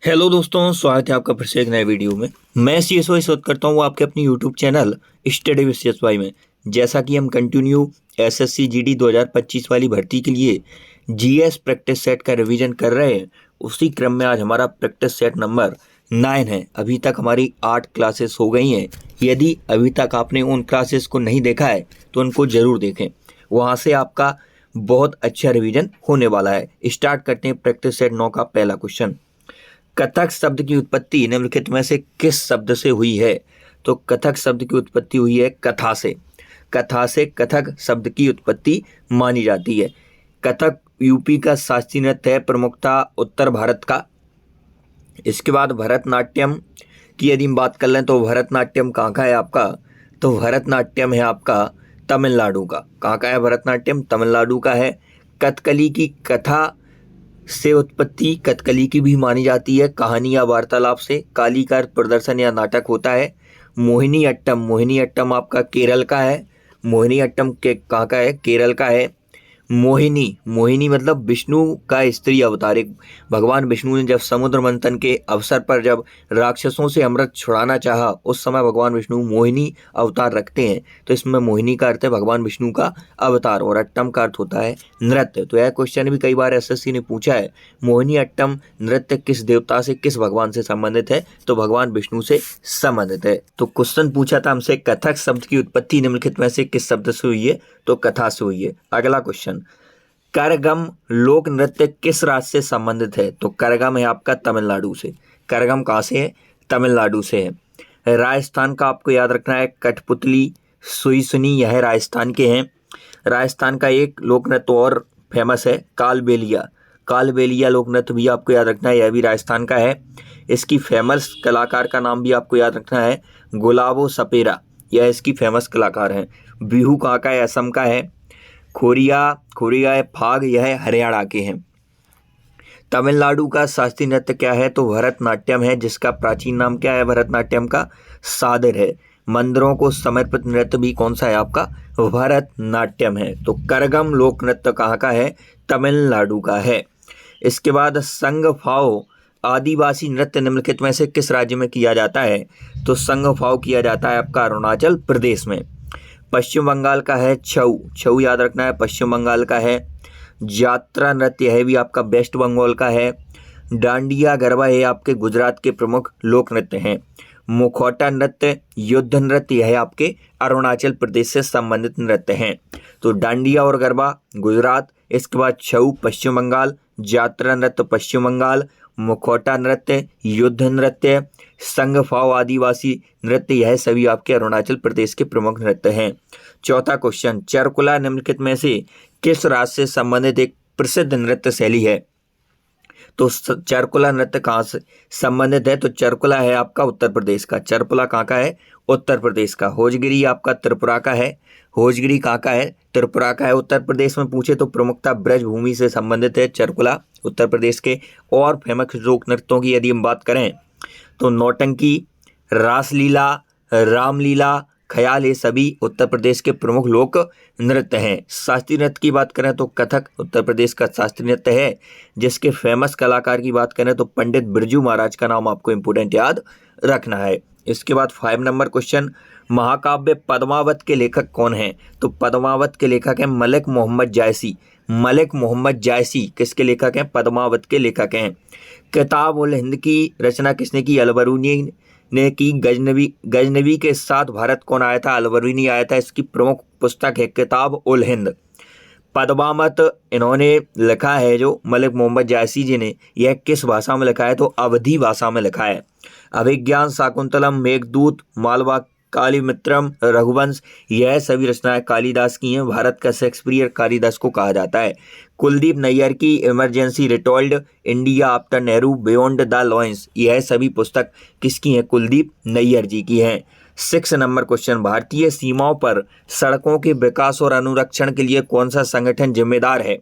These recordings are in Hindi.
हेलो दोस्तों, स्वागत है आपका फिर से एक नए वीडियो में। मैं CSY शोध करता हूँ आपके अपनी YouTube channel study with CSY में। जैसा कि हम कंटिन्यू SSC GD 2025 वाली भर्ती के लिए GS प्रैक्टिस सेट का रिवीजन कर रहे हैं, उसी क्रम में आज हमारा प्रैक्टिस सेट नंबर 9 है। अभी तक हमारी 8 क्लासेस हो गई हैं। यदि अभी तक आपने उन क्लासेस को नहीं देखा है तो उनको ज़रूर देखें, वहाँ से आपका बहुत अच्छा रिवीजन होने वाला है। स्टार्ट करते हैं प्रैक्टिस सेट 9 का पहला क्वेश्चन। कथक शब्द की उत्पत्ति निम्नलिखित में से किस शब्द से हुई है? तो कथक शब्द की उत्पत्ति हुई है कथा से। कथा से कथक शब्द की उत्पत्ति मानी जाती है। कथक यूपी का शास्त्रीय नृत्य है, प्रमुखता उत्तर भारत का। इसके बाद भरतनाट्यम की यदि हम बात कर लें तो भरतनाट्यम कहाँ का है आपका? तो भरतनाट्यम है आपका तमिलनाडु का। कहाँ का है भरतनाट्यम? तमिलनाडु का है। कथकली की कथा से उत्पत्ति कथकली की भी मानी जाती है, कहानी या वार्तालाप से। काली का प्रदर्शन या नाटक होता है। मोहिनी अट्टम आपका केरल का है। मोहिनी अट्टम के कहाँ का है? केरल का है। मोहिनी मतलब विष्णु का स्त्री अवतार। एक भगवान विष्णु ने जब समुद्र मंथन के अवसर पर जब राक्षसों से अमृत छुड़ाना चाहा, उस समय भगवान विष्णु मोहिनी अवतार रखते हैं। तो इसमें मोहिनी का अर्थ है भगवान विष्णु का अवतार और अट्टम का अर्थ होता है नृत्य। तो यह क्वेश्चन भी कई बार SSC ने पूछा है। मोहिनी अट्टम नृत्य किस देवता से, किस भगवान से संबंधित है? तो भगवान विष्णु से संबंधित है। तो क्वेश्चन पूछा था हमसे कथक शब्द की उत्पत्ति निम्नलिखित में से किस शब्द से हुई है? तो कथा से हुई है। अगला क्वेश्चन, करगम लोक नृत्य किस राज्य से संबंधित है? तो करगम है आपका तमिलनाडु से। करगम कहाँ से है? तमिलनाडु से है। राजस्थान का आपको याद रखना है कठपुतली, सुईसुनी, यह राजस्थान के हैं। राजस्थान का एक लोक नृत्य और फेमस है कालबेलिया। कालबेलिया लोक नृत्य भी आपको याद रखना है, यह भी राजस्थान का है। इसकी फेमस कलाकार का नाम भी आपको याद रखना है गुलाबो सपेरा, यह इसकी फेमस कलाकार हैं। बिहू कहाँ का है? असम का है। खोरिया है फाग, यह हरियाणा के हैं। तमिलनाडु का शास्त्रीय नृत्य क्या है? तो भरतनाट्यम है, जिसका प्राचीन नाम क्या है? भरतनाट्यम का सादर है। मंदिरों को समर्पित नृत्य भी कौन सा है आपका? भरतनाट्यम है। तो करगम लोक नृत्य कहाँ का है? तमिलनाडु का है। इसके बाद संगफाओ आदिवासी नृत्य निम्नलिखित में से किस राज्य में किया जाता है? तो संगफाओ किया जाता है आपका अरुणाचल प्रदेश में। पश्चिम बंगाल का है छऊ याद रखना है, पश्चिम बंगाल का है। यात्रा नृत्य है भी आपका वेस्ट बंगाल का है। डांडिया गरबा है आपके गुजरात के प्रमुख लोक नृत्य हैं। मुखौटा नृत्य, युद्ध नृत्य है आपके अरुणाचल प्रदेश से संबंधित नृत्य हैं। तो डांडिया और गरबा गुजरात, इसके बाद छऊ पश्चिम बंगाल, यात्रा नृत्य पश्चिम बंगाल, मुखौटा नृत्य, युद्ध नृत्य, संगफाओ आदिवासी नृत्य, यह सभी आपके अरुणाचल प्रदेश के प्रमुख नृत्य हैं। चौथा क्वेश्चन, चरकुला निम्नलिखित में से किस राज्य से संबंधित एक प्रसिद्ध नृत्य शैली है? तो चरकुला नृत्य कहाँ से संबंधित है? तो चरकुला है आपका उत्तर प्रदेश का। चरकुला कहाँ का है? उत्तर प्रदेश का। होजगिरी आपका त्रिपुरा का है। होजगिरी कहाँ का है? त्रिपुरा का है। उत्तर प्रदेश में पूछे तो प्रमुखता ब्रज भूमि से संबंधित है चरकुला उत्तर प्रदेश के। और फेमस लोक नृत्यों की यदि हम बात करें तो नौटंकी, रासलीला, रामलीला, ख्याल, ये सभी उत्तर प्रदेश के प्रमुख लोक नृत्य हैं। शास्त्रीय नृत्य की बात करें तो कथक उत्तर प्रदेश का शास्त्रीय नृत्य है, जिसके फेमस कलाकार की बात करें तो पंडित बिरजू महाराज का नाम आपको इंपोर्टेंट याद रखना है। इसके बाद 5 नंबर क्वेश्चन, महाकाव्य पद्मावत के लेखक कौन हैं? तो पद्मावत के लेखक हैं मलिक मोहम्मद जायसी। मलिक मोहम्मद जायसी किसके लेखक हैं? पद्मावत के लेखक हैं। किताब उल हिंद की रचना किसने की? अलबरूनी ने की। गजनवी के साथ भारत कौन आया था? अलबरूनी आया था। इसकी प्रमुख पुस्तक है किताब उल हिंद। पद्मावत इन्होंने लिखा है, जो मलिक मोहम्मद जायसी जी ने, यह किस भाषा में लिखा है? तो अवधी भाषा में लिखा है। अभिज्ञान, शाकुंतलम, मेघदूत, मालवा कालिमित्रम, रघुवंश, यह सभी रचनाएं कालिदास की हैं। भारत का शेक्सपियर कालिदास को कहा जाता है। कुलदीप नैयर की emergency retold India after Nehru beyond the lions, यह सभी पुस्तक किसकी हैं? कुलदीप नैयर जी की हैं। 6 नंबर क्वेश्चन, भारतीय सीमाओं पर सड़कों के विकास और अनुरक्षण के लिए कौन सा संगठन जिम्मेदार है?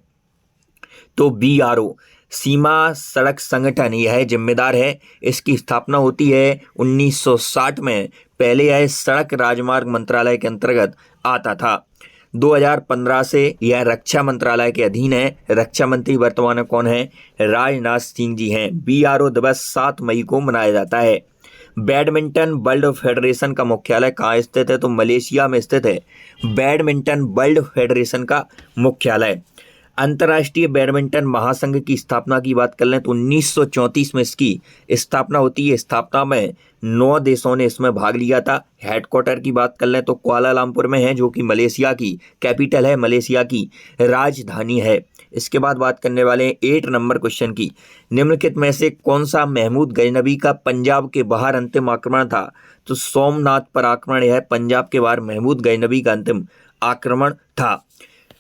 तो BRO सीमा सड़क संगठन यह जिम्मेदार है। इसकी स्थापना होती है 1960 में। पहले यह सड़क राजमार्ग मंत्रालय के अंतर्गत आता था। 2015 से यह रक्षा मंत्रालय के अधीन है। रक्षा मंत्री वर्तमान में कौन है? राजनाथ सिंह जी हैं। BRO दिवस 7 मई को मनाया जाता है। बैडमिंटन वर्ल्ड फेडरेशन का मुख्यालय कहाँ स्थित है? तो मलेशिया में स्थित है बैडमिंटन वर्ल्ड फेडरेशन का मुख्यालय। अंतर्राष्ट्रीय बैडमिंटन महासंघ की स्थापना की बात कर लें तो 1934 में इसकी स्थापना होती है। स्थापना में 9 देशों ने इसमें भाग लिया था। हेडक्वार्टर की बात कर लें तो कुआलालंपुर में है, जो कि मलेशिया की कैपिटल है, मलेशिया की राजधानी है। इसके बाद बात करने वाले 8 नंबर क्वेश्चन की। निम्नलिखित में से कौन सा महमूद गजनबी का पंजाब के बाहर अंतिम आक्रमण था? तो सोमनाथ पर आक्रमण यह पंजाब के बाहर महमूद गजनबी का अंतिम आक्रमण था।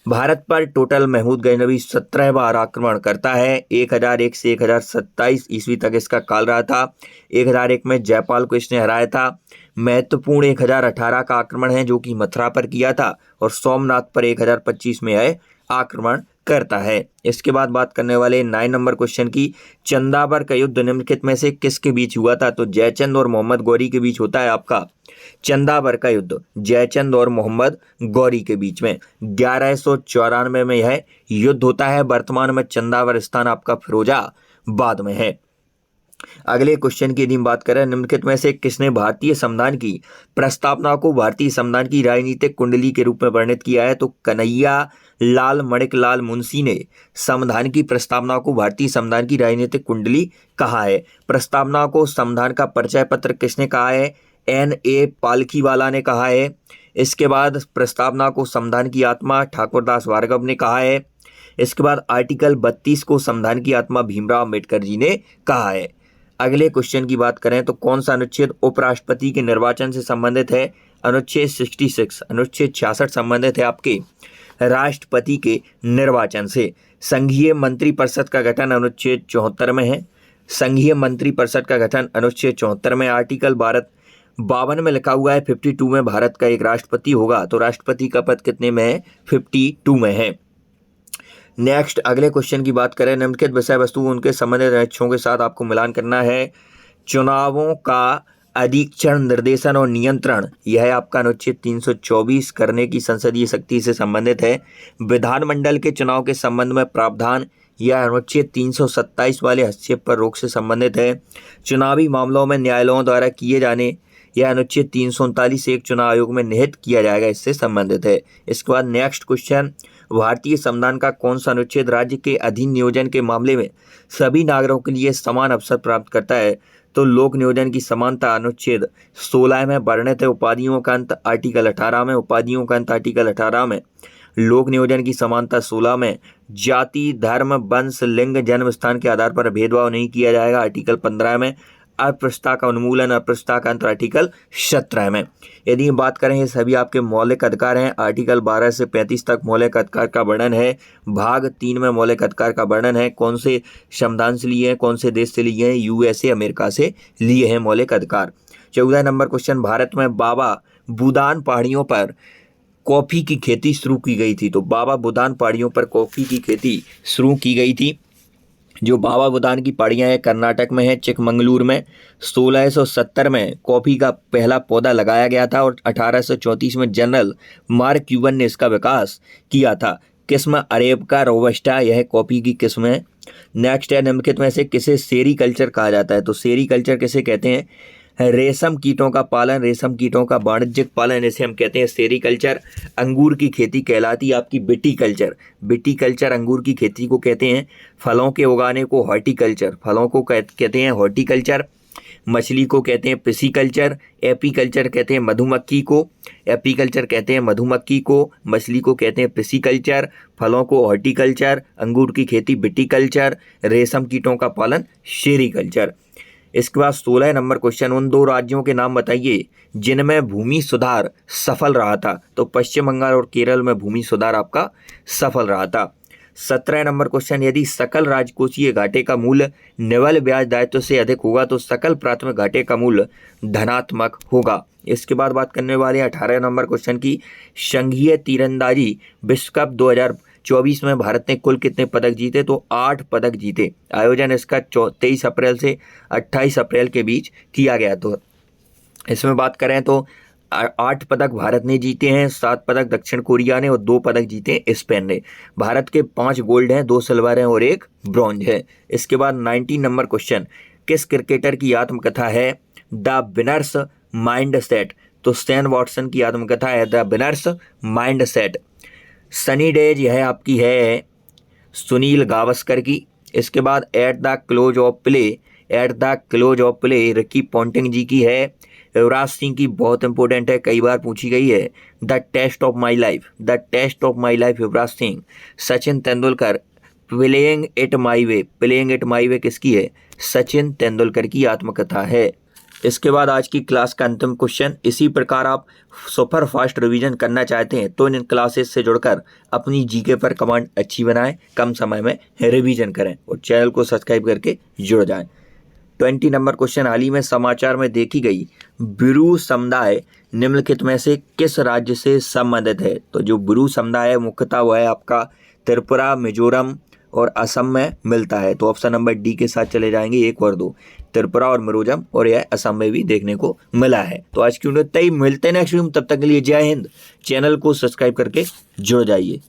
भारत पर टोटल महमूद गजनबी 17 बार आक्रमण करता है। 1001 से 1027 ईस्वी तक इसका काल रहा था। 1001 में जयपाल को इसने हराया था। महत्वपूर्ण 1018 का आक्रमण है, जो कि मथुरा पर किया था, और सोमनाथ पर 1025 में यह आक्रमण करता है। इसके बाद बात करने वाले 9 नंबर क्वेश्चन की। चंदावर का युद्ध निम्नलिखित में से किसके बीच हुआ था? तो जयचंद और मोहम्मद गौरी के बीच होता है आपका चंदावर का युद्ध, जयचंद और मोहम्मद गौरी के बीच में। 1194 में यह युद्ध होता है। वर्तमान में चंदावर स्थान आपका फिरोजाबाद में है। अगले क्वेश्चन की यदि हम बात करें, निम्नलिखित में से किसने भारतीय संविधान की प्रस्तावना को भारतीय संविधान की राजनीतिक कुंडली के रूप में वर्णित किया है? तो कन्हैया लाल मणिकलाल मुंशी ने संविधान की प्रस्तावना को भारतीय संविधान की राजनीतिक कुंडली कहा है। प्रस्तावना को संविधान का परिचय पत्र किसने कहा है? N.A. पालखीवाला ने कहा है। इसके बाद प्रस्तावना को संविधान की आत्मा ठाकुरदास भार्गव ने कहा है। इसके बाद आर्टिकल 32 को संविधान की आत्मा भीमराव अम्बेडकर जी ने कहा है। अगले क्वेश्चन की बात करें तो कौन सा अनुच्छेद उपराष्ट्रपति के निर्वाचन से संबंधित है? अनुच्छेद 66, अनुच्छेद 66 संबंधित है आपके राष्ट्रपति के निर्वाचन से। संघीय मंत्रिपरिषद का गठन अनुच्छेद 74 में है। संघीय मंत्रिपरिषद का गठन अनुच्छेद 74 में। आर्टिकल 52 में लिखा हुआ है 52 में भारत का एक राष्ट्रपति होगा। तो राष्ट्रपति का पद कितने में है? 52 में है। नेक्स्ट अगले क्वेश्चन की बात करें, निम्नलिखित विषय वस्तु उनके संबंधित लक्ष्यों के साथ आपको मिलान करना है। चुनावों का अधीक्षण, निर्देशन और नियंत्रण, यह आपका अनुच्छेद 324 करने की संसदीय शक्ति से संबंधित है। विधानमंडल के चुनाव के संबंध में प्रावधान, यह अनुच्छेद 327 वाले हस्तक्षेप पर रोक से संबंधित है। चुनावी मामलों में न्यायालयों द्वारा किए जाने, यह अनुच्छेद 339 एक चुनाव आयोग में निहित किया जाएगा, इससे संबंधित है। इसके बाद नेक्स्ट क्वेश्चन, भारतीय संविधान का कौन सा अनुच्छेद राज्य के अधीन नियोजन के मामले में सभी नागरिकों के लिए समान अवसर प्राप्त करता है? तो लोक नियोजन की समानता अनुच्छेद 16 में वर्णित है। उपाधियों का अंत आर्टिकल 18 में, उपाधियों का अंत आर्टिकल 18 में। लोक नियोजन की समानता 16 में। जाति, धर्म, वंश, लिंग, जन्म स्थान के आधार पर भेदभाव नहीं किया जाएगा, आर्टिकल 15 में। अस्पृश्यता का उन्मूलन, अस्पृश्यता का अंत, आर्टिकल 17 में। यदि बात करें, ये सभी आपके मौलिक अधिकार हैं। आर्टिकल 12 से 35 तक मौलिक अधिकार का वर्णन है। भाग 3 में मौलिक अधिकार का वर्णन है। कौन से संविधान से लिए हैं, कौन से देश से लिए हैं? USA अमेरिका से लिए हैं मौलिक अधिकार। 14 नंबर क्वेश्चन, भारत में बाबा बुदान पहाड़ियों पर कॉफ़ी की खेती शुरू की गई थी। तो बाबा बुदान पहाड़ियों पर कॉफ़ी की खेती शुरू की गई थी। जो बाबा बुदान की पहाड़ियाँ हैं कर्नाटक में है, चिकमंगलूर में। 1670 में कॉफ़ी का पहला पौधा लगाया गया था और 1834 में जनरल मार्क क्यूबन ने इसका विकास किया था। किस्म अरेबिका रोबस्टा, यह कॉफ़ी की किस्म है। नेक्स्ट है, निम्नलिखित में से किसे सेरीकल्चर कहा जाता है? तो सेरीकल्चर किसे कहते हैं? रेशम कीटों का पालन, रेशम कीटों का वाणिज्यिक पालन, इसे हम कहते हैं सेरीकल्चर। अंगूर की खेती कहलाती है आपकी विटीकल्चर। विटीकल्चर अंगूर की खेती को कहते हैं। फलों के उगाने को हॉर्टिकल्चर, फलों को कहते हैं हॉर्टिकल्चर। मछली को कहते हैं पिसीकल्चर। एपीकल्चर कहते हैं मधुमक्खी को, एपीकल्चर कहते हैं मधुमक्खी को। मछली को कहते हैं पिसीकल्चर। फलों को हॉर्टिकल्चर, अंगूर की खेती विटीकल्चर, रेशम कीटों का पालन सेरीकल्चर। इसके बाद 16 नंबर क्वेश्चन, उन 2 राज्यों के नाम बताइए जिनमें भूमि सुधार सफल रहा था। तो पश्चिम बंगाल और केरल में भूमि सुधार आपका सफल रहा था। 17 नंबर क्वेश्चन, यदि सकल राजकोषीय घाटे का मूल्य निवल ब्याज दायित्व से अधिक होगा तो सकल प्राथमिक घाटे का मूल्य धनात्मक होगा। इसके बाद बात करने वाले 18 नंबर क्वेश्चन की, संघीय तीरंदाजी विश्व कप 2024 में भारत ने कुल कितने पदक जीते? तो 8 पदक जीते। आयोजन इसका 23 अप्रैल से 28 अप्रैल के बीच किया गया। तो इसमें बात करें तो 8 पदक भारत ने जीते हैं, 7 पदक दक्षिण कोरिया ने और 2 पदक जीते हैं स्पेन ने। भारत के 5 गोल्ड हैं, 2 सिल्वर हैं और 1 ब्रॉन्ज है। इसके बाद 19 नंबर क्वेश्चन, किस क्रिकेटर की आत्मकथा है द विनर्स माइंड सेट? तो शेन वॉटसन की आत्मकथा है the winner's mindset. Sunny days यह आपकी है सुनील गावस्कर की। इसके बाद at the close of play Ricky Ponting ji की है। युवराज सिंह की बहुत इंपॉर्टेंट है, कई बार पूछी गई है, the test of my life Yuvraj Singh. Sachin Tendulkar playing it my way किसकी है? सचिन तेंदुलकर की आत्मकथा है। इसके बाद आज की क्लास का अंतिम क्वेश्चन, इसी प्रकार आप सुपर फास्ट रिवीजन करना चाहते हैं तो इन क्लासेस से जुड़कर अपनी जीके पर कमांड अच्छी बनाएं, कम समय में रिवीजन करें और चैनल को सब्सक्राइब करके जुड़ जाएं। 20 नंबर क्वेश्चन, हाल ही में समाचार में देखी गई ब्रू समुदाय निम्नलिखित में से किस राज्य से संबंधित है? तो जो ब्रू समुदाय है मुख्यतः वह है आपका त्रिपुरा, मिजोरम और असम में मिलता है। तो ऑप्शन नंबर डी के साथ चले जाएंगे, 1 और 2, त्रिपुरा और मिजोरम, और यह असम में भी देखने को मिला है। तो आज की वीडियो तय मिलते हैं नेक्स्ट वीडियो में, तब तक के लिए जय हिंद। चैनल को सब्सक्राइब करके जुड़ जाइए।